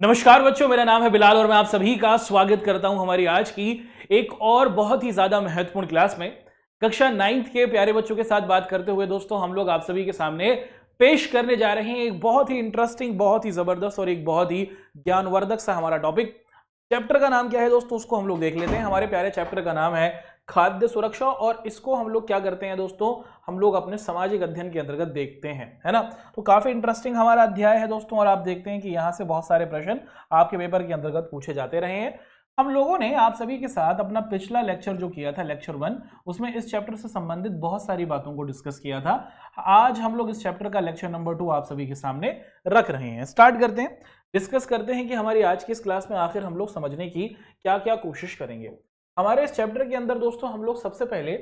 नमस्कार बच्चों, मेरा नाम है बिलाल और मैं आप सभी का स्वागत करता हूं हमारी आज की एक और बहुत ही ज्यादा महत्वपूर्ण क्लास में। कक्षा 9th के प्यारे बच्चों के साथ बात करते हुए दोस्तों हम लोग आप सभी के सामने पेश करने जा रहे हैं एक बहुत ही इंटरेस्टिंग, बहुत ही जबरदस्त और एक बहुत ही ज्ञानवर्धक सा हमारा टॉपिक। चैप्टर का नाम क्या है दोस्तों, उसको हम लोग देख लेते हैं। हमारे प्यारे चैप्टर का नाम है खाद्य सुरक्षा और इसको हम लोग क्या करते हैं दोस्तों, हम लोग अपने सामाजिक अध्ययन के अंतर्गत देखते हैं, है ना। तो काफी इंटरेस्टिंग हमारा अध्याय है दोस्तों और आप देखते हैं कि यहां से बहुत सारे प्रश्न आपके पेपर के अंतर्गत पूछे जाते रहे हैं। हम लोगों ने आप सभी के साथ अपना पिछला लेक्चर जो किया था, लेक्चर 1, उसमें इस चैप्टर से संबंधित बहुत सारी बातों को डिस्कस किया था। आज हम लोग इस चैप्टर का लेक्चर नंबर 2 आप सभी के सामने रख रहे हैं। स्टार्ट करते हैं, डिस्कस करते हैं कि हमारी आज की इस क्लास में आखिर हम लोग समझने की क्या क्या कोशिश करेंगे। हमारे इस चैप्टर के अंदर दोस्तों हम लोग सबसे पहले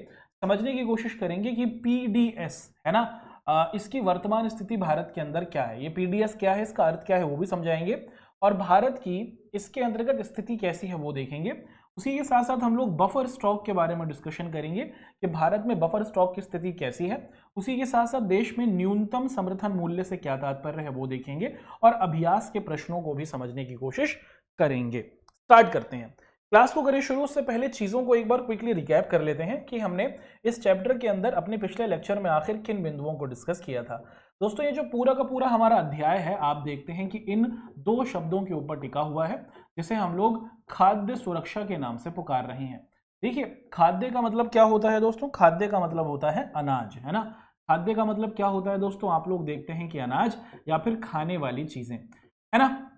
समझने की कोशिश करेंगे कि पीडीएस है ना, इसकी वर्तमान स्थिति भारत के अंदर क्या है। ये पीडीएस क्या है, इसका अर्थ क्या है वो भी समझाएंगे और भारत की इसके अंतर्गत स्थिति कैसी है वो देखेंगे। उसी के साथ साथ हम लोग बफर स्टॉक के बारे में डिस्कशन करेंगे कि भारत में बफर स्टॉक की स्थिति कैसी है। उसी के साथ साथ देश में न्यूनतम समर्थन मूल्य से क्या तात्पर्य है वो देखेंगे और अभ्यास के प्रश्नों को भी समझने की कोशिश करेंगे। स्टार्ट करते हैं क्लास को। करें शुरू, उससे पहले चीजों को एक बार क्विकली रिकैप कर लेते हैं कि हमने इस चैप्टर के अंदर अपने पिछले लेक्चर में आखिर किन बिंदुओं को डिस्कस किया था। दोस्तों ये जो पूरा का पूरा हमारा अध्याय है, आप देखते हैं कि इन दो शब्दों के ऊपर टिका हुआ है जिसे हम लोग खाद्य सुरक्षा के नाम से पुकार रहे हैं। देखिए खाद्य का मतलब क्या होता है दोस्तों, खाद्य का मतलब होता है अनाज, है ना। खाद्य का मतलब क्या होता है दोस्तों, आप लोग देखते हैं कि अनाज या फिर खाने वाली चीजें, है ना।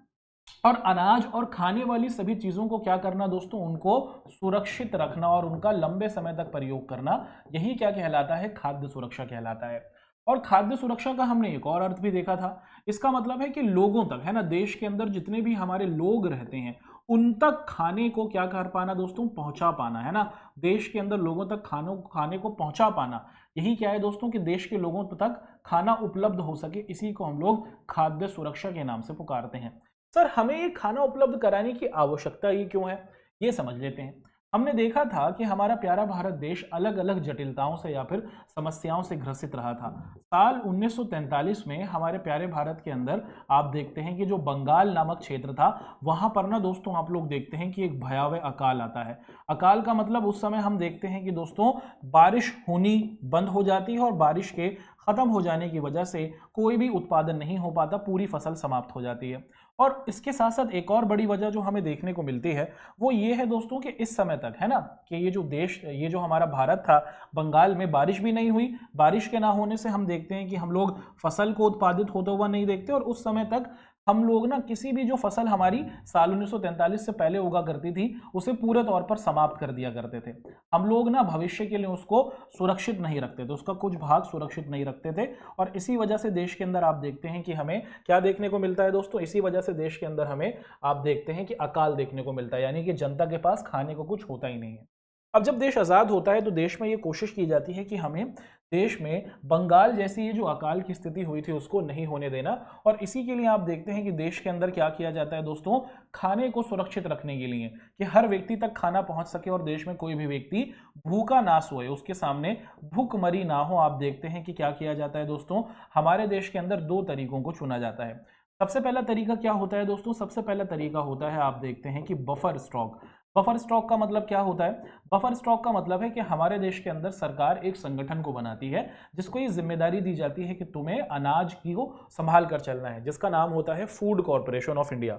और अनाज और खाने वाली सभी चीजों को क्या करना दोस्तों, उनको सुरक्षित रखना और उनका लंबे समय तक प्रयोग करना, यही क्या कहलाता है, खाद्य सुरक्षा कहलाता है। और खाद्य सुरक्षा का हमने एक और अर्थ भी देखा था। इसका मतलब है कि लोगों तक, है ना, देश के अंदर जितने भी हमारे लोग रहते हैं उन तक खाने को क्या कर पाना दोस्तों, पहुंचा पाना, है ना। देश के अंदर लोगों तक खाने को पहुंचा पाना, यही क्या है दोस्तों कि देश के लोगों तक खाना उपलब्ध हो सके, इसी को हम लोग खाद्य सुरक्षा के नाम से पुकारते हैं। सर हमें ये खाना उपलब्ध कराने की आवश्यकता ये क्यों है, ये समझ लेते हैं। हमने देखा था कि हमारा प्यारा भारत देश अलग अलग जटिलताओं से या फिर समस्याओं से ग्रसित रहा था। साल 1943 में हमारे प्यारे भारत के अंदर आप देखते हैं कि जो बंगाल नामक क्षेत्र था वहां पर ना दोस्तों आप लोग देखते हैं कि एक भयावह अकाल आता है। अकाल का मतलब उस समय हम देखते हैं कि दोस्तों बारिश होनी बंद हो जाती है और बारिश के खत्म हो जाने की वजह से कोई भी उत्पादन नहीं हो पाता, पूरी फसल समाप्त हो जाती है। और इसके साथ साथ एक और बड़ी वजह जो हमें देखने को मिलती है वो ये है दोस्तों कि इस समय तक, है ना, कि ये जो देश, ये जो हमारा भारत था, बंगाल में बारिश भी नहीं हुई। बारिश के ना होने से हम देखते हैं कि हम लोग फसल को उत्पादित होता हुआ नहीं देखते और उस समय तक हम लोग ना किसी भी जो फसल हमारी साल 1943 से पहले उगा करती थी उसे पूरे तौर पर समाप्त कर दिया करते थे। हम लोग ना भविष्य के लिए उसको सुरक्षित नहीं रखते थे, उसका कुछ भाग सुरक्षित नहीं रखते थे और इसी वजह से देश के अंदर आप देखते हैं कि हमें क्या देखने को मिलता है दोस्तों, इसी वजह से देश के अंदर हमें आप देखते हैं कि अकाल देखने को मिलता है, यानी कि जनता के पास खाने को कुछ होता ही नहीं है। अब जब देश आज़ाद होता है तो देश में ये कोशिश की जाती है कि हमें देश में बंगाल जैसी ये जो अकाल की स्थिति हुई थी उसको नहीं होने देना और इसी के लिए आप देखते हैं कि देश के अंदर क्या किया जाता है दोस्तों, खाने को सुरक्षित रखने के लिए कि हर व्यक्ति तक खाना पहुंच सके और देश में कोई भी व्यक्ति भूखा ना सोए, उसके सामने भूखमरी ना हो। आप देखते हैं कि क्या किया जाता है दोस्तों, हमारे देश के अंदर दो तरीकों को चुना जाता है। सबसे पहला तरीका क्या होता है दोस्तों, सबसे पहला तरीका होता है आप देखते हैं कि बफर स्टॉक। बफर स्टॉक का मतलब क्या होता है, बफर स्टॉक का मतलब है कि हमारे देश के अंदर सरकार एक संगठन को बनाती है जिसको ये जिम्मेदारी दी जाती है कि तुम्हें अनाज की को संभाल कर चलना है, जिसका नाम होता है food corporation of India.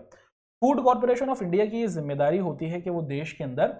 Food corporation of India की ये जिम्मेदारी होती है कि वो देश के अंदर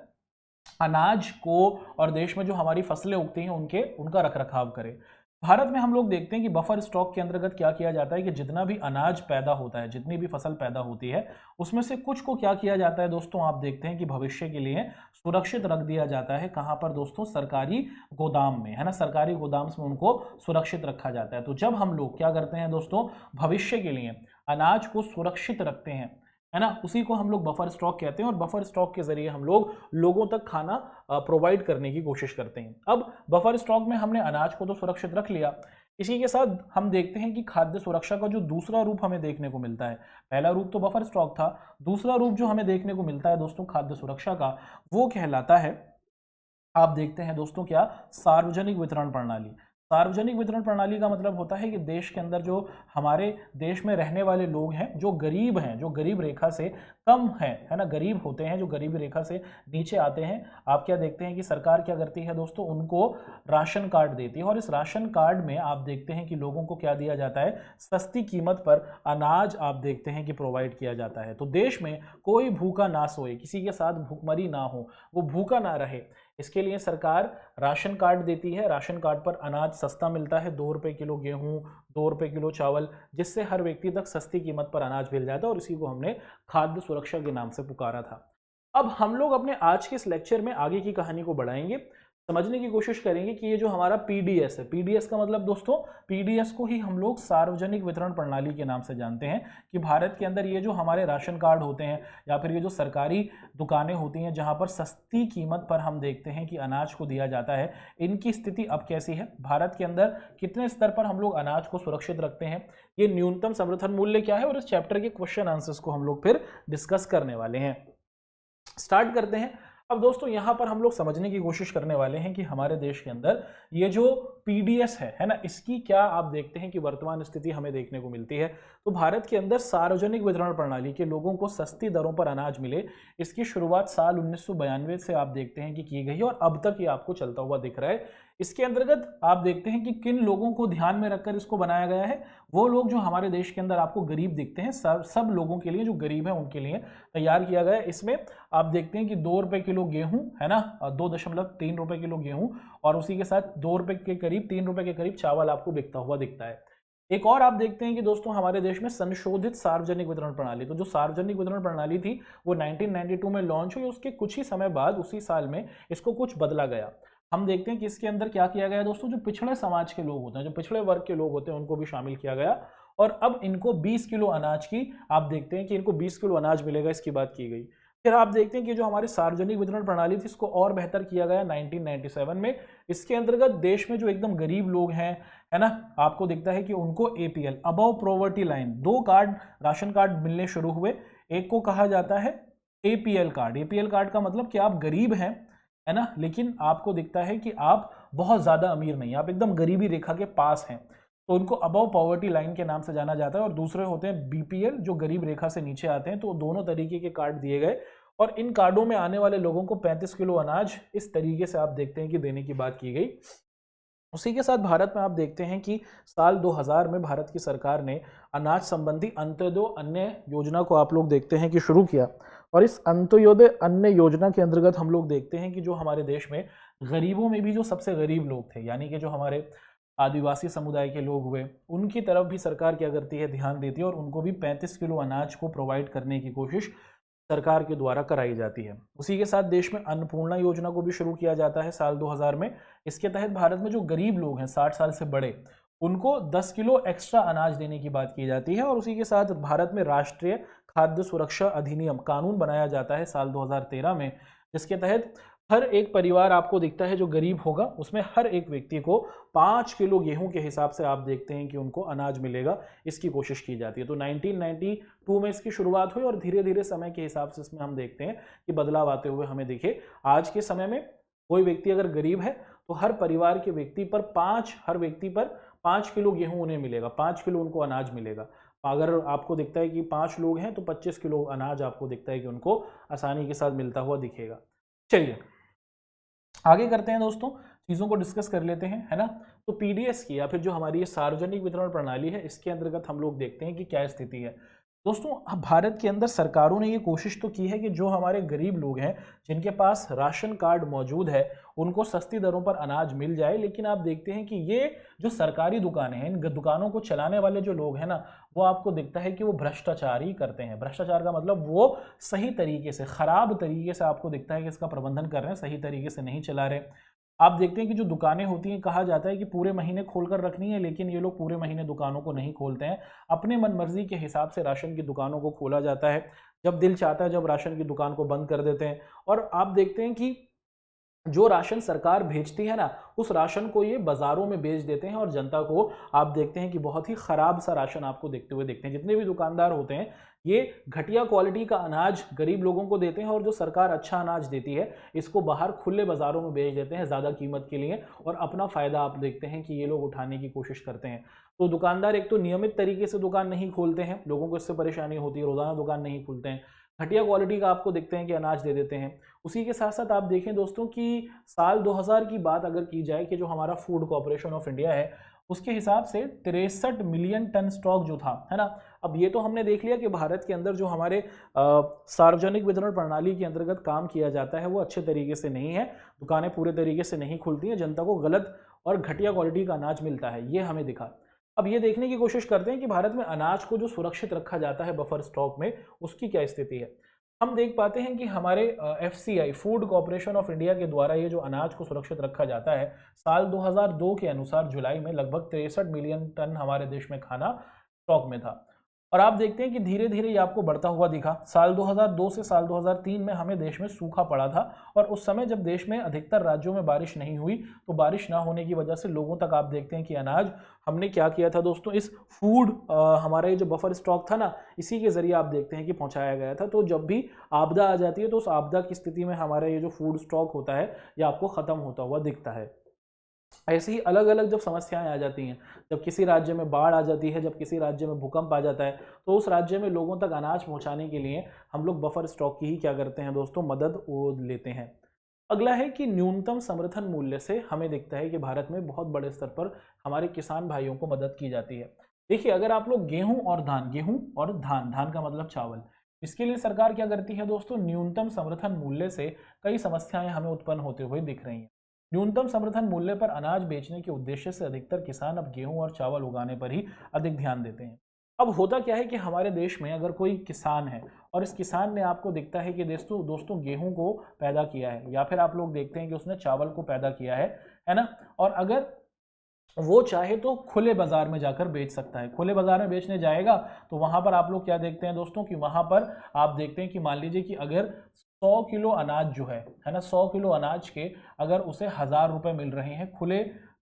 अनाज को और देश में जो हमारी फसलें उगती हैं उनका रख रखाव करे। भारत में हम लोग देखते हैं कि बफर स्टॉक के अंतर्गत क्या किया जाता है कि जितना भी अनाज पैदा होता है, जितनी भी फसल पैदा होती है, उसमें से कुछ को क्या किया जाता है दोस्तों, आप देखते हैं कि भविष्य के लिए सुरक्षित रख दिया जाता है। कहां पर दोस्तों, सरकारी गोदाम में, है ना, सरकारी गोदाम में उनको सुरक्षित रखा जाता है। तो जब हम लोग क्या करते हैं दोस्तों, भविष्य के लिए अनाज को सुरक्षित रखते हैं, है ना, उसी को हम लोग बफर स्टॉक कहते हैं और बफर स्टॉक के जरिए हम लोग लोगों तक खाना प्रोवाइड करने की कोशिश करते हैं। अब बफर स्टॉक में हमने अनाज को तो सुरक्षित रख लिया, इसी के साथ हम देखते हैं कि खाद्य सुरक्षा का जो दूसरा रूप हमें देखने को मिलता है, पहला रूप तो बफर स्टॉक था, दूसरा रूप जो हमें देखने को मिलता है दोस्तों खाद्य सुरक्षा का, वो कहलाता है, आप देखते हैं दोस्तों क्या, सार्वजनिक वितरण प्रणाली। सार्वजनिक वितरण प्रणाली का मतलब होता है कि देश के अंदर जो हमारे देश में रहने वाले लोग हैं, जो गरीब रेखा से कम है ना, गरीब होते हैं, जो गरीबी रेखा से नीचे आते हैं, आप क्या देखते हैं कि सरकार क्या करती है दोस्तों, उनको राशन कार्ड देती है। और इस राशन कार्ड में आप देखते हैं कि लोगों को क्या दिया जाता है, सस्ती कीमत पर अनाज आप देखते हैं कि प्रोवाइड किया जाता है। तो देश में कोई भूखा ना सोए, किसी के साथ भूखमरी ना हो, वो भूखा ना रहे, इसके लिए सरकार राशन कार्ड देती है। राशन कार्ड पर अनाज सस्ता मिलता है, 2 रुपये किलो गेहूं, 2 रुपये किलो चावल, जिससे हर व्यक्ति तक सस्ती कीमत पर अनाज मिल जाता है, और इसी को हमने खाद्य सुरक्षा के नाम से पुकारा था। अब हम लोग अपने आज के इस लेक्चर में आगे की कहानी को बढ़ाएंगे, समझने की कोशिश करेंगे कि ये जो हमारा पीडीएस है, पीडीएस का मतलब दोस्तों, पीडीएस को ही हम लोग सार्वजनिक वितरण प्रणाली के नाम से जानते हैं, कि भारत के अंदर ये जो हमारे राशन कार्ड होते हैं या फिर ये जो सरकारी दुकानें होती हैं जहां पर सस्ती कीमत पर हम देखते हैं कि अनाज को दिया जाता है, इनकी स्थिति अब कैसी है, भारत के अंदर कितने स्तर पर हम लोग अनाज को सुरक्षित रखते हैं, ये न्यूनतम समर्थन मूल्य क्या है, और इस चैप्टर के क्वेश्चन आंसर्स को हम लोग फिर डिस्कस करने वाले हैं। स्टार्ट करते हैं। अब दोस्तों यहां पर हम लोग समझने की कोशिश करने वाले हैं कि हमारे देश के अंदर ये जो पीडीएस है ना, इसकी क्या आप देखते हैं कि वर्तमान स्थिति हमें देखने को मिलती है। तो भारत के अंदर सार्वजनिक वितरण प्रणाली के लोगों को सस्ती दरों पर अनाज मिले, इसकी शुरुआत साल 1992 से आप देखते हैं कि की गई, और अब तक ये आपको चलता हुआ दिख रहा है। इसके अंतर्गत आप देखते हैं कि किन लोगों को ध्यान में रखकर इसको बनाया गया है, वो लोग जो हमारे देश के अंदर आपको गरीब दिखते हैं, सब लोगों के लिए, जो गरीब हैं उनके लिए तैयार किया गया है। इसमें आप देखते हैं कि 2 रुपये किलो गेहूं है ना, 2.3 रुपये किलो गेहूं, और उसी के साथ 2 रुपये के करीब, 3 रुपये के करीब चावल आपको बिकता हुआ दिखता है। एक और आप देखते हैं कि दोस्तों हमारे देश में संशोधित सार्वजनिक वितरण प्रणाली, तो जो सार्वजनिक वितरण प्रणाली थी वो 1992 में लॉन्च हुई, उसके कुछ ही समय बाद उसी साल में इसको कुछ बदला गया। हम देखते हैं कि इसके अंदर क्या किया गया दोस्तों, जो पिछड़े समाज के लोग होते हैं, जो पिछड़े वर्ग के लोग होते हैं, उनको भी शामिल किया गया, और अब इनको 20 किलो अनाज की, आप देखते हैं कि इनको 20 किलो अनाज मिलेगा, इसकी बात की गई। फिर आप देखते हैं कि जो हमारी सार्वजनिक वितरण प्रणाली थी, इसको और बेहतर किया गया 1997 में। इसके अंतर्गत देश में जो एकदम गरीब लोग हैं, है ना, आपको दिखता है कि उनको APL, above poverty line, 2 card, ration card मिलने शुरू हुए। एक को कहा जाता है एपीएल कार्ड। एपीएल कार्ड का मतलब कि आप गरीब हैं, है ना, लेकिन आपको दिखता है कि आप बहुत ज़्यादा अमीर नहीं, आप एकदम गरीबी रेखा के पास हैं, तो उनको अबव पॉवर्टी लाइन के नाम से जाना जाता है। और दूसरे होते हैं बीपीएल, जो गरीब रेखा से नीचे आते हैं। तो दोनों तरीके के कार्ड दिए गए, और इन कार्डों में आने वाले लोगों को 35 किलो अनाज इस तरीके से आप देखते हैं कि देने की बात की गई। उसी के साथ भारत में आप देखते हैं कि साल 2000 में भारत की सरकार ने अनाज संबंधी अंत्योदय अन्य योजना को आप लोग देखते हैं कि शुरू किया, और इस अंत्योदय अन्य योजना के अंतर्गत हम लोग देखते हैं कि जो हमारे देश में गरीबों में भी जो सबसे गरीब लोग थे, यानी कि जो हमारे आदिवासी समुदाय के लोग हुए, उनकी तरफ भी सरकार क्या करती है, ध्यान देती है, और उनको भी 35 किलो अनाज को प्रोवाइड करने की कोशिश सरकार के द्वारा कराई जाती है। उसी के साथ देश में अन्नपूर्णा योजना को भी शुरू किया जाता है साल 2000 में। इसके तहत भारत में जो गरीब लोग हैं 60 साल से बड़े, उनको 10 किलो एक्स्ट्रा अनाज देने की बात की जाती है। और उसी के साथ भारत में राष्ट्रीय खाद्य सुरक्षा अधिनियम कानून बनाया जाता है साल 2013 में, जिसके तहत हर एक परिवार आपको दिखता है जो गरीब होगा, उसमें हर एक व्यक्ति को 5 किलो गेहूं के हिसाब से आप देखते हैं कि उनको अनाज मिलेगा, इसकी कोशिश की जाती है। तो 1992 में इसकी शुरुआत हुई, और धीरे धीरे समय के हिसाब से इसमें हम देखते हैं कि बदलाव आते हुए हमें दिखे। आज के समय में कोई व्यक्ति अगर गरीब है तो हर परिवार के व्यक्ति पर हर व्यक्ति पर 5 किलो गेहूं उन्हें मिलेगा, 5 किलो उनको अनाज मिलेगा। अगर आपको दिखता है कि 5 लोग हैं तो 25 किलो अनाज आपको दिखता है कि उनको आसानी के साथ मिलता हुआ दिखेगा। चलिए आगे करते हैं दोस्तों, चीज़ों को डिस्कस कर लेते हैं, है ना। तो पीडीएस की, या फिर जो हमारी ये सार्वजनिक वितरण प्रणाली है, इसके अंतर्गत हम लोग देखते हैं कि क्या स्थिति है। दोस्तों भारत के अंदर सरकारों ने ये कोशिश तो की है कि जो हमारे गरीब लोग हैं, जिनके पास राशन कार्ड मौजूद है, उनको सस्ती दरों पर अनाज मिल जाए। लेकिन आप देखते हैं कि ये जो सरकारी दुकानें हैं, इन दुकानों को चलाने वाले जो लोग हैं ना, वो आपको दिखता है कि वो भ्रष्टाचार ही करते हैं। भ्रष्टाचार का मतलब वो सही तरीके से, खराब तरीके से आपको दिखता है कि इसका प्रबंधन कर रहे हैं, सही तरीके से नहीं चला रहे। आप देखते हैं कि जो दुकानें होती हैं, कहा जाता है कि पूरे महीने खोलकर रखनी है, लेकिन ये लोग पूरे महीने दुकानों को नहीं खोलते हैं। अपने मनमर्जी के हिसाब से राशन की दुकानों को खोला जाता है, जब दिल चाहता है जब राशन की दुकान को बंद कर देते हैं। और आप देखते हैं कि जो राशन सरकार भेजती है ना, उस राशन को ये बाजारों में बेच देते हैं और जनता को आप देखते हैं कि बहुत ही खराब सा राशन आपको देखते हुए देखते हैं। जितने भी दुकानदार होते हैं ये घटिया क्वालिटी का अनाज गरीब लोगों को देते हैं और जो सरकार अच्छा अनाज देती है इसको बाहर खुले बाजारों में बेच देते हैं ज़्यादा कीमत के लिए और अपना फ़ायदा आप देखते हैं कि ये लोग उठाने की कोशिश करते हैं। तो दुकानदार एक तो नियमित तरीके से दुकान नहीं खोलते हैं, लोगों को इससे परेशानी होती है, रोज़ाना दुकान नहीं खोलते हैं, घटिया क्वालिटी का आपको देखते हैं कि अनाज दे देते हैं। उसी के साथ साथ आप देखें दोस्तों कि साल 2000 की बात अगर की जाए कि जो हमारा फूड कॉर्पोरेशन ऑफ इंडिया है उसके हिसाब से 63 मिलियन टन स्टॉक जो था, है ना। अब ये तो हमने देख लिया कि भारत के अंदर जो हमारे सार्वजनिक वितरण प्रणाली के अंतर्गत काम किया जाता है वो अच्छे तरीके से नहीं है, दुकानें पूरे तरीके से नहीं खुलती हैं, जनता को गलत और घटिया क्वालिटी का अनाज मिलता है, ये हमें दिखा। अब ये देखने की कोशिश करते हैं कि भारत में अनाज को जो सुरक्षित रखा जाता है बफर स्टॉक में उसकी क्या स्थिति है। हम देख पाते हैं कि हमारे FCI food corporation of India के द्वारा ये जो अनाज को सुरक्षित रखा जाता है, साल 2002 के अनुसार जुलाई में लगभग 63 मिलियन टन हमारे देश में खाना स्टॉक में था। और आप देखते हैं कि धीरे धीरे ये आपको बढ़ता हुआ दिखा। साल 2002 से साल 2003 में हमें देश में सूखा पड़ा था और उस समय जब देश में अधिकतर राज्यों में बारिश नहीं हुई तो बारिश ना होने की वजह से लोगों तक आप देखते हैं कि अनाज हमने क्या किया था दोस्तों, इस फूड हमारा ये जो बफर स्टॉक था ना, इसी के जरिए आप देखते हैं कि पहुंचाया गया था। तो जब भी आपदा आ जाती है तो उस आपदा की स्थिति में हमारा ये जो फूड स्टॉक होता है ये आपको ख़त्म होता हुआ दिखता है। ऐसे ही अलग अलग जब समस्याएं आ जाती हैं, जब किसी राज्य में बाढ़ आ जाती है, जब किसी राज्य में भूकंप आ जाता है, तो उस राज्य में लोगों तक अनाज पहुंचाने के लिए हम लोग बफर स्टॉक की ही क्या करते हैं दोस्तों, मदद लेते हैं। अगला है कि न्यूनतम समर्थन मूल्य से हमें दिखता है कि भारत में बहुत बड़े स्तर पर हमारे किसान भाइयों को मदद की जाती है। देखिए अगर आप लोग गेहूं और धान, धान का मतलब चावल, इसके लिए सरकार क्या करती है दोस्तों, न्यूनतम समर्थन मूल्य से कई समस्याएं हमें उत्पन्न होते हुए दिख रही हैं। न्यूनतम समर्थन मूल्य पर अनाज बेचने के उद्देश्य से अधिकतर किसान अब गेहूं और चावल उगाने पर ही अधिक ध्यान देते हैं। अब होता क्या है कि हमारे देश में अगर कोई किसान है और इस किसान ने आपको दिखता है कि दोस्तों गेहूं को पैदा किया है या फिर आप लोग देखते हैं कि उसने चावल को पैदा किया है ना, और अगर वो चाहे तो खुले बाजार में जाकर बेच सकता है। खुले बाजार में बेचने जाएगा तो वहां पर आप लोग क्या देखते हैं दोस्तों कि वहां पर आप देखते हैं कि मान लीजिए कि अगर 100 किलो अनाज जो है ना, 100 किलो अनाज के अगर उसे 1000 रुपए मिल रहे हैं खुले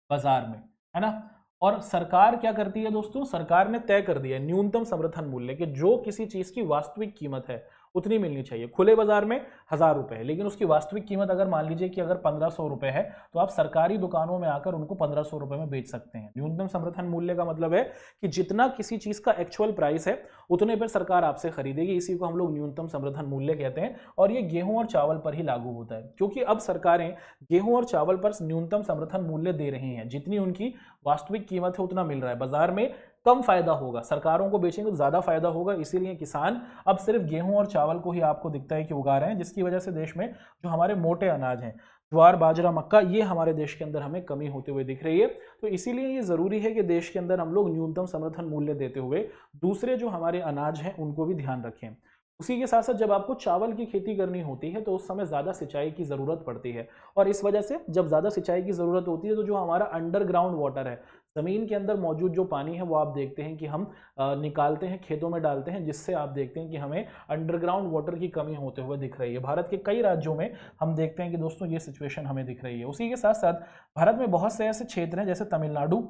बाजार में, है ना, और सरकार क्या करती है दोस्तों, सरकार ने तय कर दिया न्यूनतम समर्थन मूल्य कि जो किसी चीज की वास्तविक कीमत है उतनी मिलनी चाहिए। खुले बाजार में 1000 रुपए है लेकिन उसकी वास्तविक कीमत अगर मान लीजिए कि अगर 1500 रुपए है तो आप सरकारी दुकानों में आकर उनको 1500 रुपए में बेच सकते हैं। न्यूनतम समर्थन मूल्य का मतलब है कि जितना किसी चीज का एक्चुअल प्राइस है उतने पर सरकार आपसे खरीदेगी, इसी को हम लोग न्यूनतम समर्थन मूल्य कहते हैं। और ये गेहूं और चावल पर ही लागू होता है क्योंकि अब सरकारें गेहूं और चावल पर न्यूनतम समर्थन मूल्य दे रही हैं, जितनी उनकी वास्तविक कीमत है उतना मिल रहा है। बाजार में कम फायदा होगा, सरकारों को बेचेंगे तो ज्यादा फायदा होगा, इसीलिए किसान अब सिर्फ गेहूं और चावल को ही आपको दिखता है कि उगा रहे हैं, जिसकी वजह से देश में जो हमारे मोटे अनाज हैं, ज्वार बाजरा मक्का, ये हमारे देश के अंदर हमें कमी होते हुए दिख रही है। तो इसीलिए ये जरूरी है कि देश के अंदर हम लोग न्यूनतम समर्थन मूल्य देते हुए दूसरे जो हमारे अनाज हैं उनको भी ध्यान रखें। उसी के साथ साथ जब आपको चावल की खेती करनी होती है तो उस समय ज़्यादा सिंचाई की ज़रूरत पड़ती है और इस वजह से जब ज़्यादा सिंचाई की ज़रूरत होती है तो जो हमारा अंडरग्राउंड वाटर है, ज़मीन के अंदर मौजूद जो पानी है वो आप देखते हैं कि हम निकालते हैं, खेतों में डालते हैं, जिससे आप देखते हैं कि हमें अंडरग्राउंड वाटर की कमी होते हुए दिख रही है। भारत के कई राज्यों में हम देखते हैं कि दोस्तों ये सिचुएशन हमें दिख रही है। उसी के साथ साथ भारत में बहुत से ऐसे क्षेत्र हैं जैसे तमिलनाडु,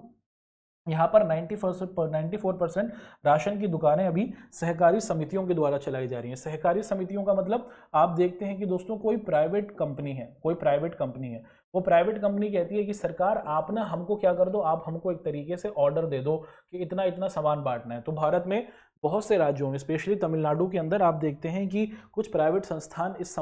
यहाँ पर 94% राशन की दुकानें अभी सहकारी समितियों के द्वारा चलाई जा रही हैं। सहकारी समितियों का मतलब आप देखते हैं कि दोस्तों कोई प्राइवेट कंपनी है, वो प्राइवेट कंपनी कहती है कि सरकार आप ना हमको क्या कर दो, आप हमको एक तरीके से ऑर्डर दे दो कि इतना इतना सामान बांटना है। तो भारत में बहुत से राज्यों में स्पेशली तमिलनाडु के अंदर आप देखते हैं कि कुछ प्राइवेट संस्थान इस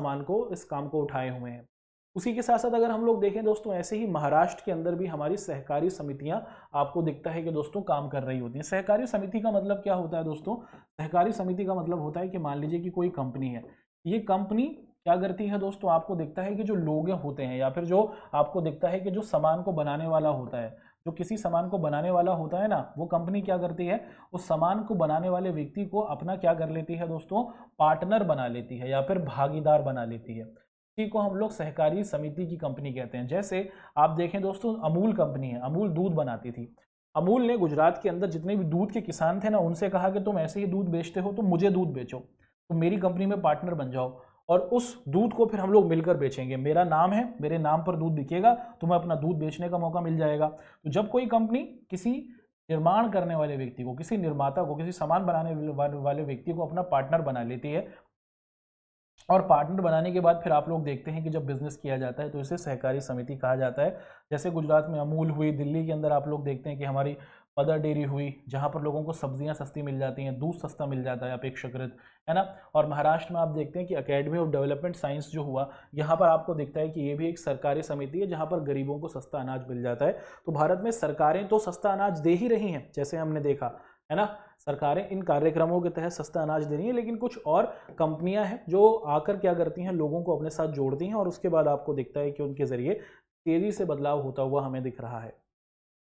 काम को उठाए हुए हैं। उसी के साथ साथ अगर हम लोग देखें दोस्तों, ऐसे ही महाराष्ट्र के अंदर भी हमारी सहकारी समितियां आपको दिखता है कि दोस्तों काम कर रही होती हैं। सहकारी समिति का मतलब क्या होता है दोस्तों, सहकारी समिति का मतलब होता है कि मान लीजिए कि कोई कंपनी है, ये कंपनी क्या करती है दोस्तों, आपको दिखता है कि जो लोग होते हैं या फिर जो आपको दिखता है कि जो सामान को बनाने वाला होता है, जो किसी सामान को बनाने वाला होता है ना, वो कंपनी क्या करती है, उस सामान को बनाने वाले व्यक्ति को अपना क्या कर लेती है दोस्तों, पार्टनर बना लेती है या फिर भागीदार बना लेती है। इसी को हम लोग सहकारी समिति की कंपनी कहते हैं। जैसे आप देखें दोस्तों, अमूल कंपनी है, अमूल दूध बनाती थी। अमूल ने गुजरात के अंदर जितने भी दूध के किसान थे ना, उनसे कहा कि तुम ऐसे ही दूध बेचते हो तो मुझे दूध बेचो, तुम मेरी कंपनी में पार्टनर बन जाओ। और उस दूध को फिर हम लोग मिलकर बेचेंगे। मेरा नाम है, मेरे नाम पर दूध बिकेगा, तुम्हें अपना दूध बेचने का मौका मिल जाएगा। तो जब कोई कंपनी किसी निर्माण करने वाले व्यक्ति को, किसी निर्माता को, किसी सामान बनाने वाले व्यक्ति को अपना पार्टनर बना लेती है, और पार्टनर बनाने के बाद फिर आप लोग देखते हैं कि जब बिजनेस किया जाता है तो इसे सहकारी समिति कहा जाता है। जैसे गुजरात में अमूल हुई, दिल्ली के अंदर आप लोग देखते हैं कि हमारी मदर डेयरी हुई, जहां पर लोगों को सब्जियां सस्ती मिल जाती हैं, दूध सस्ता मिल जाता है अपेक्षाकृत, है ना। और महाराष्ट्र में आप देखते हैं कि अकेडमी ऑफ डेवलपमेंट साइंस जो हुआ, यहाँ पर आपको दिखता है कि ये भी एक सरकारी समिति है जहाँ पर गरीबों को सस्ता अनाज मिल जाता है। तो भारत में सरकारें तो सस्ता अनाज दे ही रही हैं, जैसे हमने देखा है ना, सरकारें इन कार्यक्रमों के तहत सस्ता अनाज दे रही है, लेकिन कुछ और कंपनियां हैं जो आकर क्या करती हैं, लोगों को अपने साथ जोड़ती हैं, और उसके बाद आपको दिखता है कि उनके जरिए तेजी से बदलाव होता हुआ हमें दिख रहा है।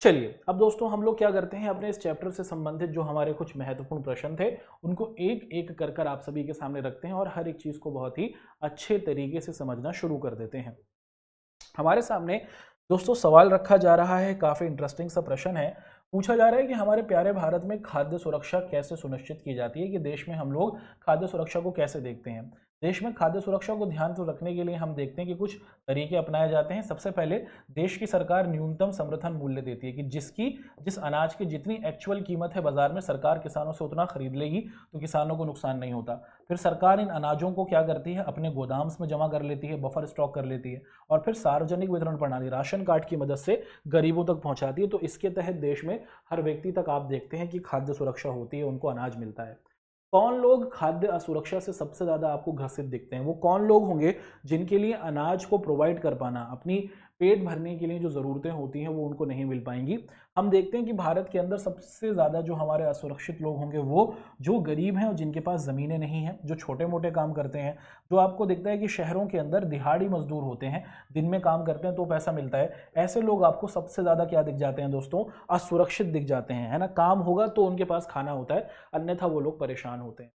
चलिए अब दोस्तों हम लोग क्या करते हैं, अपने इस चैप्टर से संबंधित जो हमारे कुछ महत्वपूर्ण प्रश्न थे उनको एक एक कर आप सभी के सामने रखते हैं और हर एक चीज को बहुत ही अच्छे तरीके से समझना शुरू कर देते हैं। हमारे सामने दोस्तों सवाल रखा जा रहा है, काफी इंटरेस्टिंग सा प्रश्न है। पूछा जा रहा है कि हमारे प्यारे भारत में खाद्य सुरक्षा कैसे सुनिश्चित की जाती है, कि देश में हम लोग खाद्य सुरक्षा को कैसे देखते हैं। देश में खाद्य सुरक्षा को ध्यान से रखने के लिए हम देखते हैं कि कुछ तरीके अपनाए जाते हैं। सबसे पहले देश की सरकार न्यूनतम समर्थन मूल्य देती है, कि जिस अनाज की जितनी एक्चुअल कीमत है बाजार में, सरकार किसानों से उतना खरीद लेगी तो किसानों को नुकसान नहीं होता। फिर सरकार इन अनाजों को क्या करती है, अपने गोदाम्स में जमा कर लेती है, बफर स्टॉक कर लेती है, और फिर सार्वजनिक वितरण प्रणाली राशन कार्ड की मदद से गरीबों तक पहुंचाती है। तो इसके तहत देश में हर व्यक्ति तक आप देखते हैं कि खाद्य सुरक्षा होती है, उनको अनाज मिलता है। कौन लोग खाद्य असुरक्षा से सबसे ज्यादा आपको ग्रसित दिखते हैं, वो कौन लोग होंगे जिनके लिए अनाज को प्रोवाइड कर पाना, अपनी पेट भरने के लिए जो जरूरतें होती हैं वो उनको नहीं मिल पाएंगी। हम देखते हैं कि भारत के अंदर सबसे ज्यादा जो हमारे असुरक्षित लोग होंगे वो जो गरीब हैं और जिनके पास जमीनें नहीं हैं, जो छोटे मोटे काम करते हैं, जो आपको दिखता है कि शहरों के अंदर दिहाड़ी मजदूर होते हैं, दिन में काम करते हैं तो पैसा मिलता है, ऐसे लोग आपको सबसे ज्यादा क्या दिख जाते हैं दोस्तों, असुरक्षित दिख जाते हैं, है ना। काम होगा तो उनके पास खाना होता है, अन्यथा वो लोग परेशान होते हैं।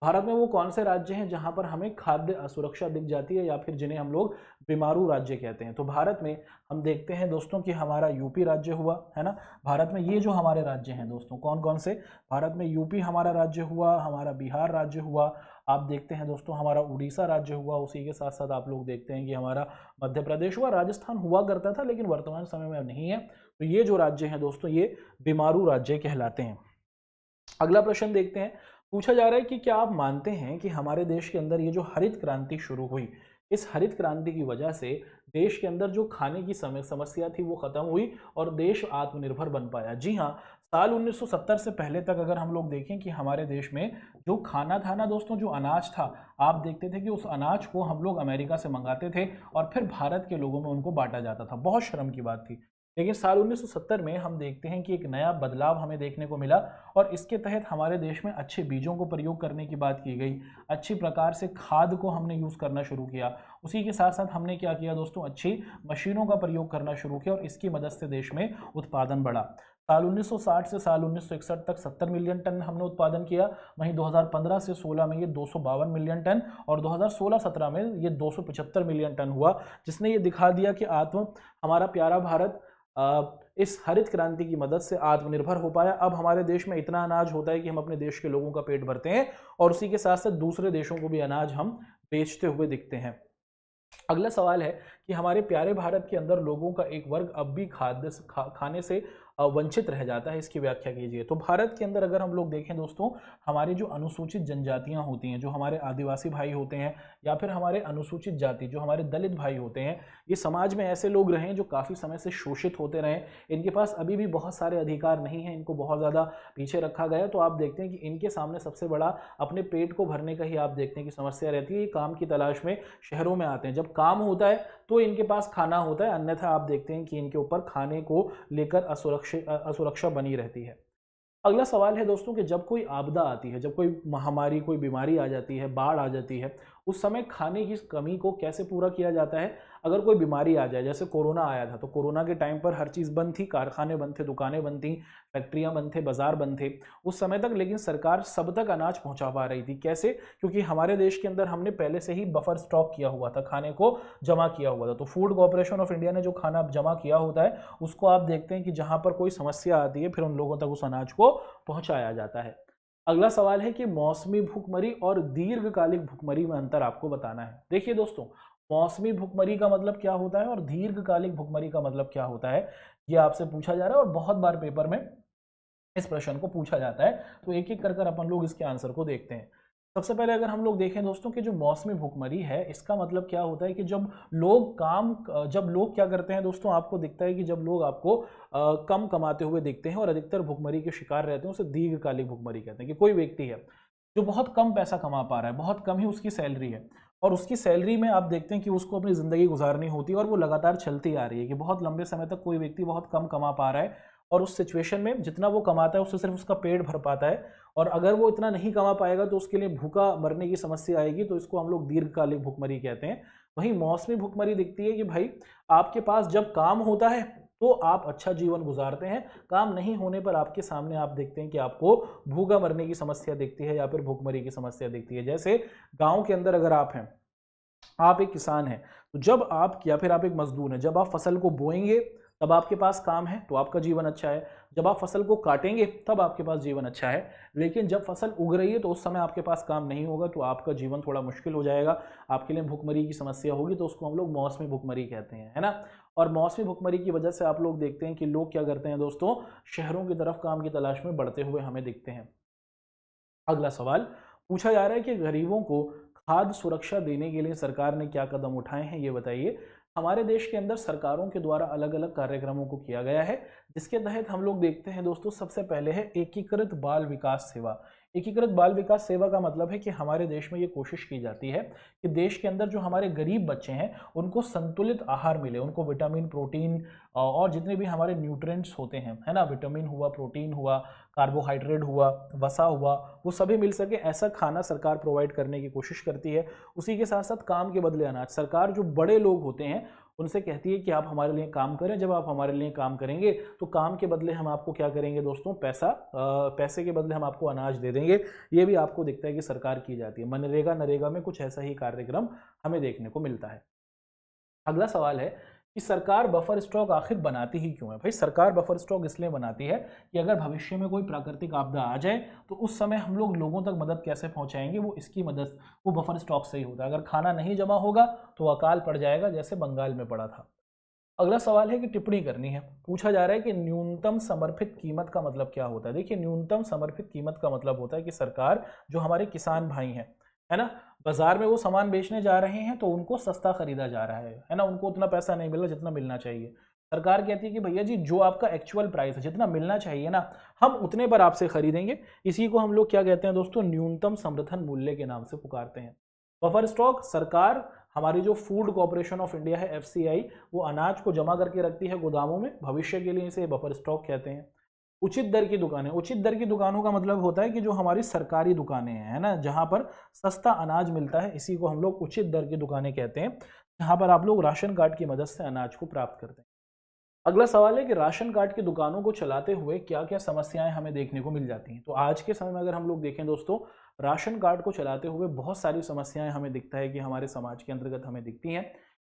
भारत में वो कौन से राज्य हैं जहां पर हमें खाद्य असुरक्षा दिख जाती है, या फिर जिन्हें हम लोग बीमारू राज्य कहते हैं। तो भारत में हम देखते हैं दोस्तों कि हमारा यूपी राज्य हुआ, है ना। भारत में ये जो हमारे राज्य हैं दोस्तों, कौन कौन से, भारत में यूपी हमारा राज्य हुआ, हमारा बिहार राज्य हुआ, आप देखते हैं दोस्तों हमारा उड़ीसा राज्य हुआ, उसी के साथ साथ आप लोग देखते हैं कि हमारा मध्य प्रदेश हुआ, राजस्थान हुआ करता था लेकिन वर्तमान समय में अब नहीं है। तो ये जो राज्य हैं दोस्तों, ये बीमारू राज्य कहलाते हैं। अगला प्रश्न देखते हैं, पूछा जा रहा है कि क्या आप मानते हैं कि हमारे देश के अंदर ये जो हरित क्रांति शुरू हुई, इस हरित क्रांति की वजह से देश के अंदर जो खाने की समस्या थी वो खत्म हुई और देश आत्मनिर्भर बन पाया। जी हाँ, साल 1970 से पहले तक अगर हम लोग देखें कि हमारे देश में जो खाना था ना दोस्तों, जो अनाज था, आप देखते थे कि उस अनाज को हम लोग अमेरिका से मंगाते थे और फिर भारत के लोगों में उनको बांटा जाता था। बहुत शर्म की बात थी। लेकिन साल 1970 में हम देखते हैं कि एक नया बदलाव हमें देखने को मिला और इसके तहत हमारे देश में अच्छे बीजों को प्रयोग करने की बात की गई, अच्छी प्रकार से खाद को हमने यूज़ करना शुरू किया। उसी के साथ साथ हमने क्या किया दोस्तों, अच्छी मशीनों का प्रयोग करना शुरू किया और इसकी मदद से देश में उत्पादन बढ़ा। साल 1960 से साल 1961 तक 70 मिलियन टन हमने उत्पादन किया। वहीं 2015 से 16 में ये 252 मिलियन टन और 2016-17 में ये 275 मिलियन टन हुआ, जिसने ये दिखा दिया कि हमारा प्यारा भारत इस हरित क्रांति की मदद से आत्मनिर्भर हो पाया। अब हमारे देश में इतना अनाज होता है कि हम अपने देश के लोगों का पेट भरते हैं और उसी के साथ साथ दूसरे देशों को भी अनाज हम बेचते हुए दिखते हैं। अगला सवाल है कि हमारे प्यारे भारत के अंदर लोगों का एक वर्ग अब भी खाने से वंचित रह जाता है, इसकी व्याख्या कीजिए। तो भारत के अंदर अगर हम लोग देखें दोस्तों, हमारी जो अनुसूचित जनजातियां होती हैं, जो हमारे आदिवासी भाई होते हैं या फिर हमारे अनुसूचित जाति जो हमारे दलित भाई होते हैं, ये समाज में ऐसे लोग रहे जो काफ़ी समय से शोषित होते रहे। इनके पास अभी भी बहुत सारे अधिकार नहीं हैं, इनको बहुत ज़्यादा पीछे रखा गया। तो आप देखते हैं कि इनके सामने सबसे बड़ा अपने पेट को भरने का ही आप देखते हैं कि समस्या रहती है। ये काम की तलाश में शहरों में आते हैं, जब काम होता है तो इनके पास खाना होता है, अन्यथा आप देखते हैं कि इनके ऊपर खाने को लेकर असुरक्षा बनी रहती है। अगला सवाल है दोस्तों कि जब कोई आपदा आती है, जब कोई महामारी, कोई बीमारी आ जाती है, बाढ़ आ जाती है, उस समय खाने की कमी को कैसे पूरा किया जाता है। अगर कोई बीमारी आ जाए, जैसे कोरोना आया था, तो कोरोना के टाइम पर हर चीज़ बंद थी, कारखाने बंद थे, दुकानें बंद थी, फैक्ट्रियां बंद थे, बाजार बंद थे उस समय तक, लेकिन सरकार सब तक अनाज पहुंचा पा रही थी। कैसे? क्योंकि हमारे देश के अंदर हमने पहले से ही बफर स्टॉक किया हुआ था, खाने को जमा किया हुआ था। तो फूड कॉर्पोरेशन ऑफ इंडिया ने जो खाना जमा किया होता है उसको आप देखते हैं कि जहां पर कोई समस्या आती है फिर उन लोगों तक उस अनाज को पहुंचाया जाता है। अगला सवाल है कि मौसमी भूखमरी और दीर्घकालिक भूखमरी में अंतर आपको बताना है। देखिए दोस्तों, मौसमी भूखमरी का मतलब क्या होता है और दीर्घकालिक भूखमरी का मतलब क्या होता है, ये आपसे पूछा जा रहा है और बहुत बार पेपर में इस प्रश्न को पूछा जाता है। तो एक एक कर कर अपन लोग इसके आंसर को देखते हैं। सबसे पहले अगर हम लोग देखें दोस्तों कि जो मौसमी भूखमरी है, इसका मतलब क्या होता है कि जब लोग क्या करते हैं दोस्तों, आपको दिखता है कि जब लोग आपको कम कमाते हुए दिखते हैं और अधिकतर भूखमरी के शिकार रहते हैं, उसे दीर्घकालिक भूखमरी कहते हैं। कि कोई व्यक्ति है जो बहुत कम पैसा कमा पा रहा है, बहुत कम ही उसकी सैलरी है, और उसकी सैलरी में आप देखते हैं कि उसको अपनी ज़िंदगी गुजारनी होती है और वो लगातार चलती आ रही है कि बहुत लंबे समय तक कोई व्यक्ति बहुत कम कमा पा रहा है, और उस सिचुएशन में जितना वो कमाता है उससे सिर्फ उसका पेट भर पाता है, और अगर वो इतना नहीं कमा पाएगा तो उसके लिए भूखा मरने की समस्या आएगी। तो इसको हम लोग दीर्घकालिक भूखमरी कहते हैं। वहीं मौसमी भूखमरी दिखती है कि भाई आपके पास जब काम होता है तो आप अच्छा जीवन गुजारते हैं, काम नहीं होने पर आपके सामने आप देखते हैं कि आपको भूखा मरने की समस्या दिखती है या फिर भूखमरी की समस्या दिखती है। जैसे गाँव के अंदर अगर आप हैं, आप एक किसान हैं, तो जब आप या फिर आप एक मजदूर हैं, जब आप फसल को बोएंगे तब आपके पास काम है तो आपका जीवन अच्छा है, जब आप फसल को काटेंगे तब आपके पास जीवन अच्छा है। लेकिन जब फसल उग रही है तो उस समय आपके पास काम नहीं होगा तो आपका जीवन थोड़ा मुश्किल हो जाएगा, आपके लिए भूखमरी की समस्या होगी। तो उसको हम लोग मौसमी भूखमरी कहते हैं, है ना। और मौसमी भूखमरी की वजह से आप लोग देखते हैं कि लोग क्या करते हैं दोस्तों, शहरों की तरफ काम की तलाश में बढ़ते हुए हमें दिखते हैं। अगला सवाल पूछा जा रहा है कि गरीबों को खाद्य सुरक्षा देने के लिए सरकार ने क्या कदम उठाए हैं, ये बताइए। हमारे देश के अंदर सरकारों के द्वारा अलग अलग कार्यक्रमों को किया गया है, जिसके तहत हम लोग देखते हैं दोस्तों, सबसे पहले है एकीकृत बाल विकास सेवा। एकीकृत बाल विकास सेवा का मतलब है कि हमारे देश में ये कोशिश की जाती है कि देश के अंदर जो हमारे गरीब बच्चे हैं उनको संतुलित आहार मिले, उनको विटामिन, प्रोटीन और जितने भी हमारे न्यूट्रिएंट्स होते हैं, है ना, विटामिन हुआ, प्रोटीन हुआ, कार्बोहाइड्रेट हुआ, वसा हुआ, वो सभी मिल सके, ऐसा खाना सरकार प्रोवाइड करने की कोशिश करती है। उसी के साथ साथ काम के बदले अनाज, सरकार जो बड़े लोग होते हैं उनसे कहती है कि आप हमारे लिए काम करें, जब आप हमारे लिए काम करेंगे तो काम के बदले हम आपको क्या करेंगे दोस्तों, पैसे के बदले हम आपको अनाज दे देंगे। ये भी आपको दिखता है कि सरकार की जाती है। मनरेगा, नरेगा में कुछ ऐसा ही कार्यक्रम हमें देखने को मिलता है। अगला सवाल है कि सरकार बफर स्टॉक आखिर बनाती ही क्यों है। भाई सरकार बफर स्टॉक इसलिए बनाती है कि अगर भविष्य में कोई प्राकृतिक आपदा आ जाए तो उस समय हम लोग लोगों तक मदद कैसे पहुंचाएंगे, वो इसकी मदद वो बफर स्टॉक से ही होता है। अगर खाना नहीं जमा होगा तो अकाल पड़ जाएगा, जैसे बंगाल में पड़ा था। अगला सवाल है कि टिप्पणी करनी है। पूछा जा रहा है कि न्यूनतम समर्पित कीमत का मतलब क्या होता है। देखिए, न्यूनतम समर्पित कीमत का मतलब होता है कि सरकार, जो हमारे किसान भाई हैं, है ना, बाजार में वो सामान बेचने जा रहे हैं तो उनको सस्ता खरीदा जा रहा है ना, उनको उतना पैसा नहीं मिल रहा जितना मिलना चाहिए। सरकार कहती है कि भैया जी, जो आपका एक्चुअल प्राइस है, जितना मिलना चाहिए ना, हम उतने पर आपसे खरीदेंगे। इसी को हम लोग क्या कहते हैं दोस्तों, न्यूनतम समर्थन मूल्य के नाम से पुकारते हैं। बफर स्टॉक, सरकार, हमारी जो फूड कॉर्पोरेशन ऑफ इंडिया है, FCI, वो अनाज को जमा करके रखती है गोदामों में भविष्य के लिए, इसे बफर स्टॉक कहते हैं। उचित दर की दुकानें, उचित दर की दुकानों का मतलब होता है कि जो हमारी सरकारी दुकानें हैं, है ना, जहां पर सस्ता अनाज मिलता है, इसी को हम लोग उचित दर की दुकानें कहते हैं, जहां पर आप लोग राशन कार्ड की मदद से अनाज को प्राप्त करते हैं। अगला सवाल है कि राशन कार्ड की दुकानों को चलाते हुए क्या क्या समस्याएं हमें देखने को मिल जाती हैं। तो आज के समय में अगर हम लोग देखें दोस्तों, राशन कार्ड को चलाते हुए बहुत सारी समस्याएं हमें दिखता है कि हमारे समाज के अंतर्गत हमें दिखती हैं।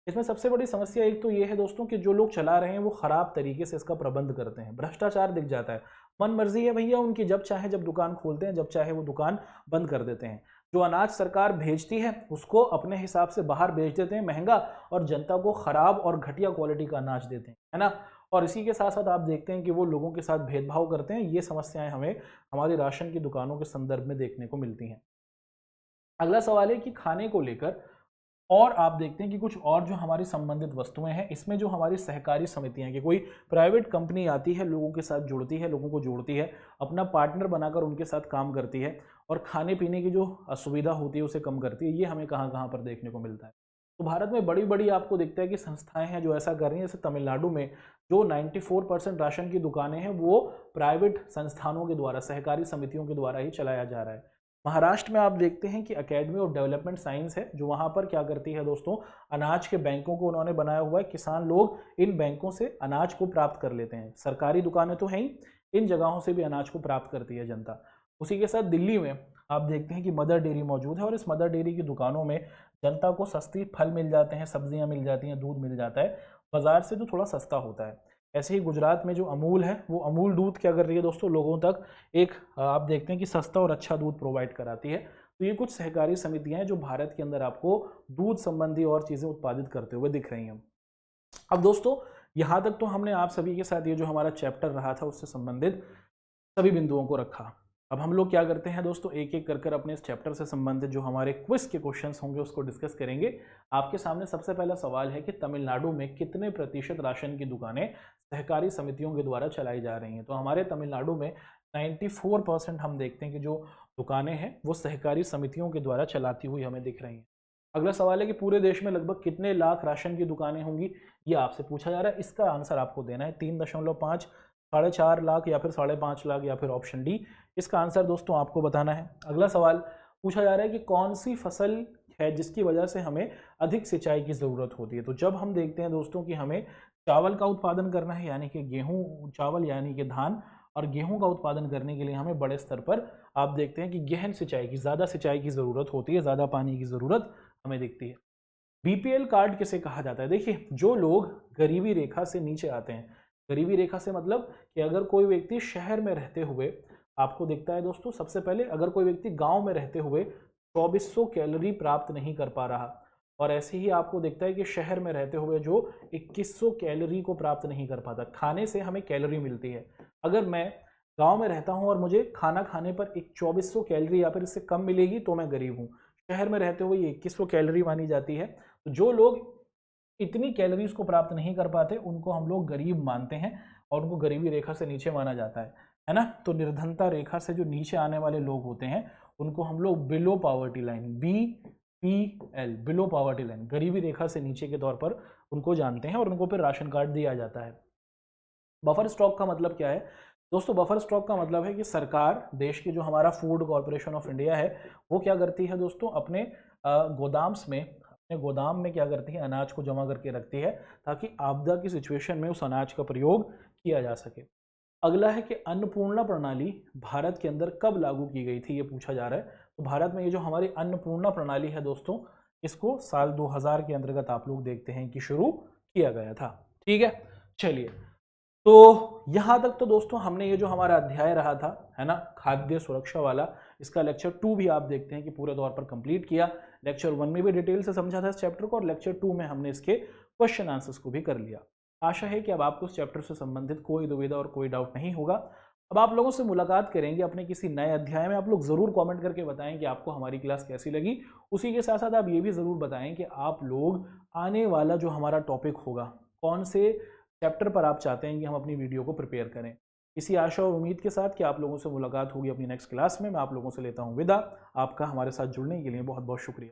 इसमें सबसे बड़ी समस्या एक तो ये है दोस्तों कि जो लोग चला रहे हैं वो खराब तरीके से इसका प्रबंध करते हैं, भ्रष्टाचार दिख जाता है। मन मर्जी है भैया उनकी, जब चाहे जब दुकान खोलते हैं, जब चाहे वो दुकान बंद कर देते हैं। जो अनाज सरकार भेजती है उसको अपने हिसाब से बाहर बेच देते हैं महंगा, और जनता को खराब और घटिया क्वालिटी का अनाज देते हैं, है ना। और इसी के साथ साथ आप देखते हैं कि वो लोगों के साथ भेदभाव करते हैं। ये समस्याएं हमें हमारी राशन की दुकानों के संदर्भ में देखने को मिलती हैं। अगला सवाल है कि खाने को लेकर और आप देखते हैं कि कुछ और जो हमारी संबंधित वस्तुएं हैं, इसमें जो हमारी सहकारी समितियां, कि कोई प्राइवेट कंपनी आती है, लोगों के साथ जुड़ती है, लोगों को जोड़ती है, अपना पार्टनर बनाकर उनके साथ काम करती है, और खाने पीने की जो असुविधा होती है उसे कम करती है। ये हमें कहाँ कहाँ पर देखने को मिलता है। तो भारत में बड़ी बड़ी आपको दिखता है कि संस्थाएं हैं जो ऐसा कर रही हैं। जैसे तमिलनाडु में जो 94% राशन की दुकानें हैं वो प्राइवेट संस्थानों के द्वारा, सहकारी समितियों के द्वारा ही चलाया जा रहा है। महाराष्ट्र में आप देखते हैं कि अकेडमी ऑफ डेवलपमेंट साइंस है, जो वहाँ पर क्या करती है दोस्तों, अनाज के बैंकों को उन्होंने बनाया हुआ है। किसान लोग इन बैंकों से अनाज को प्राप्त कर लेते हैं। सरकारी दुकानें तो हैं ही, इन जगहों से भी अनाज को प्राप्त करती है जनता। उसी के साथ दिल्ली में आप देखते हैं कि मदर डेयरी मौजूद है, और इस मदर डेयरी की दुकानों में जनता को सस्ती फल मिल जाते हैं, सब्जियां मिल जाती हैं, दूध मिल जाता है, बाजार से जो थोड़ा सस्ता होता है। ऐसे ही गुजरात में जो अमूल है वो अमूल दूध क्या कर रही है दोस्तों, लोगों तक एक आप देखते हैं कि सस्ता और अच्छा दूध प्रोवाइड कराती है। तो ये कुछ सहकारी समितियां हैं जो भारत के अंदर आपको दूध संबंधी और चीज़ें उत्पादित करते हुए दिख रही हैं। अब दोस्तों यहाँ तक तो हमने आप सभी के साथ ये जो हमारा चैप्टर रहा था उससे संबंधित सभी बिंदुओं को रखा। अब हम लोग क्या करते हैं दोस्तों, एक एक कर अपने इस चैप्टर से संबंधित जो हमारे क्विज के क्वेश्चंस होंगे उसको डिस्कस करेंगे। आपके सामने सबसे पहला सवाल है कि तमिलनाडु में कितने प्रतिशत राशन की दुकानें सहकारी समितियों के द्वारा चलाई जा रही हैं। तो हमारे तमिलनाडु में 94% हम देखते हैं कि जो दुकानें हैं वो सहकारी समितियों के द्वारा चलाती हुई हमें दिख रही हैं। अगला सवाल है कि पूरे देश में लगभग कितने लाख राशन की दुकानें होंगी, ये आपसे पूछा जा रहा है। इसका आंसर आपको देना है 3.5, 4.5 लाख या फिर 5.5 लाख या फिर ऑप्शन डी। इसका आंसर दोस्तों आपको बताना है। अगला सवाल पूछा जा रहा है कि कौन सी फसल है जिसकी वजह से हमें अधिक सिंचाई की ज़रूरत होती है। तो जब हम देखते हैं दोस्तों कि हमें चावल का उत्पादन करना है, यानी कि गेहूं, चावल यानी कि धान और गेहूं का उत्पादन करने के लिए हमें बड़े स्तर पर आप देखते हैं कि गहन सिंचाई की, ज़्यादा सिंचाई की ज़रूरत होती है, ज़्यादा पानी की ज़रूरत हमें दिखती है। बीपीएल कार्ड किसे कहा जाता है? देखिए, जो लोग गरीबी रेखा से नीचे आते हैं, गरीबी रेखा से मतलब कि अगर कोई व्यक्ति शहर में रहते हुए आपको दिखता है दोस्तों, सबसे पहले अगर कोई व्यक्ति गांव में रहते हुए 2400 कैलोरी प्राप्त नहीं कर पा रहा, और ऐसे ही आपको दिखता है कि शहर में रहते हुए जो 2100 कैलोरी को प्राप्त नहीं कर पाता। खाने से हमें कैलोरी मिलती है। अगर मैं गांव में रहता हूं और मुझे खाना खाने पर एक 2400 कैलोरी या फिर इससे कम मिलेगी तो मैं गरीब हूं। शहर में रहते हुए ये 2100 कैलोरी मानी जाती है। तो जो लोग इतनी कैलोरीज को प्राप्त नहीं कर पाते उनको हम लोग गरीब मानते हैं और उनको गरीबी रेखा से नीचे माना जाता है ना। तो निर्धनता रेखा से जो नीचे आने वाले लोग होते हैं उनको हम लोग below poverty line, BPL, below poverty line, गरीबी रेखा से नीचे के तौर पर उनको जानते हैं और उनको फिर राशन कार्ड दिया जाता है। बफर स्टॉक का मतलब क्या है दोस्तों? बफर स्टॉक का मतलब है कि सरकार, देश की जो हमारा फूड कॉर्पोरेशन ऑफ इंडिया है, वो क्या करती है दोस्तों, अपने गोदाम में क्या करती है, अनाज को जमा करके रखती है ताकि आपदा की सिचुएशन में उस अनाज का प्रयोग किया जा सके। अगला है कि अन्नपूर्णा प्रणाली भारत के अंदर कब लागू की गई थी, ये पूछा जा रहा है। तो भारत में ये जो हमारी अन्नपूर्णा प्रणाली है दोस्तों, इसको साल 2000 के अंतर्गत आप लोग देखते हैं कि शुरू किया गया था। ठीक है, चलिए, तो यहाँ तक तो दोस्तों हमने ये जो हमारा अध्याय रहा था, है ना, खाद्य सुरक्षा वाला, इसका लेक्चर 2 भी आप देखते हैं कि पूरे तौर पर कंप्लीट किया। लेक्चर 1 में भी डिटेल से समझा था इस चैप्टर को और लेक्चर 2 में हमने इसके क्वेश्चन आंसर्स को भी कर लिया। आशा है कि अब आपको इस चैप्टर से संबंधित कोई दुविधा और कोई डाउट नहीं होगा। अब आप लोगों से मुलाकात करेंगे अपने किसी नए अध्याय में। आप लोग ज़रूर कमेंट करके बताएं कि आपको हमारी क्लास कैसी लगी। उसी के साथ साथ आप ये भी ज़रूर बताएं कि आप लोग आने वाला जो हमारा टॉपिक होगा, कौन से चैप्टर पर आप चाहते हैं कि हम अपनी वीडियो को प्रिपेयर करें। इसी आशा और उम्मीद के साथ कि आप लोगों से मुलाकात होगी अपनी नेक्स्ट क्लास में, मैं आप लोगों से लेता हूं विदा। आपका हमारे साथ जुड़ने के लिए बहुत बहुत शुक्रिया।